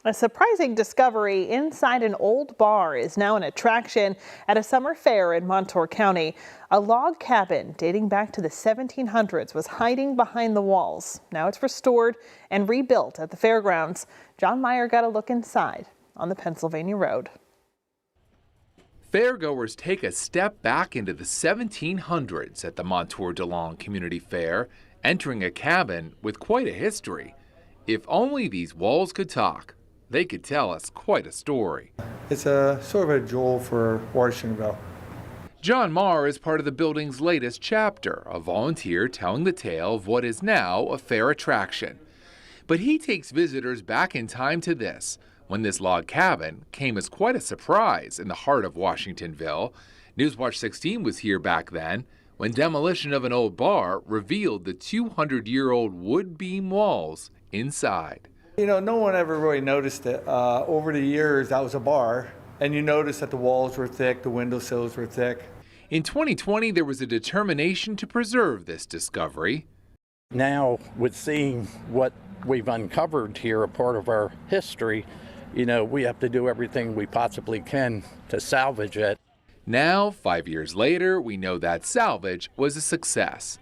A surprising discovery inside an old bar is now an attraction at a summer fair in Montour County. A log cabin dating back to the 1700s was hiding behind the walls. Now it's restored and rebuilt at the fairgrounds. Jon Meyer got a look inside on the Pennsylvania Road. Fairgoers take a step back into the 1700s at the Montour-Delong Community Fair, entering a cabin with quite a history. If only these walls could talk, they could tell us quite a story. It's a sort of a jewel for Washingtonville. Jon Meyer is part of the building's latest chapter, a volunteer telling the tale of what is now a fair attraction. But he takes visitors back in time to this, when this log cabin came as quite a surprise in the heart of Washingtonville. Newswatch 16 was here back then, when demolition of an old bar revealed the 200-year-old wood beam walls inside. You know, no one ever really noticed it. Over the years, that was a bar, and you noticed that the walls were thick, the windowsills were thick. In 2020, there was a determination to preserve this discovery. Now, with seeing what we've uncovered here, a part of our history, you know, we have to do everything we possibly can to salvage it. Now, 5 years later, we know that salvage was a success.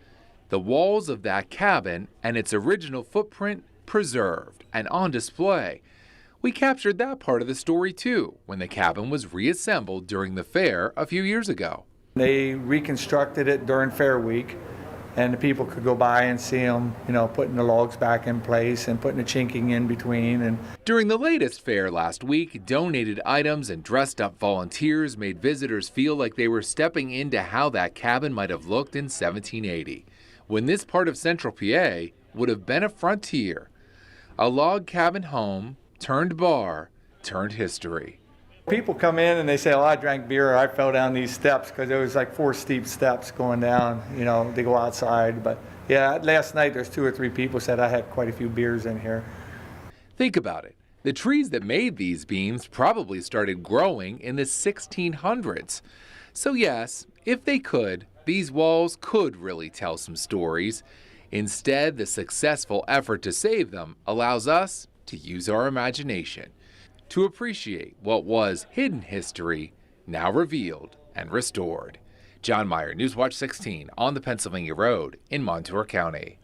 The walls of that cabin and its original footprint preserved and on display. We captured that part of the story too when the cabin was reassembled during the fair a few years ago. They reconstructed it during Fair Week, and the people could go by and see them, you know, putting the logs back in place and putting the chinking in between. And during the latest fair last week, donated items and dressed up volunteers made visitors feel like they were stepping into how that cabin might have looked in 1780, when this part of central PA would have been a frontier. A log cabin home turned bar turned history. People come in and they say, oh, I drank beer, or I fell down these steps, because there was like 4 steep steps going down, you know, they go outside. But yeah, last night there's 2 or 3 people said I had quite a few beers in here. Think about it. The trees that made these beams probably started growing in the 1600s. So yes, if they could, these walls could really tell some stories. Instead, the successful effort to save them allows us to use our imagination, to appreciate what was hidden history, now revealed and restored. Jon Meyer, Newswatch 16 on the Pennsylvania Road in Montour County.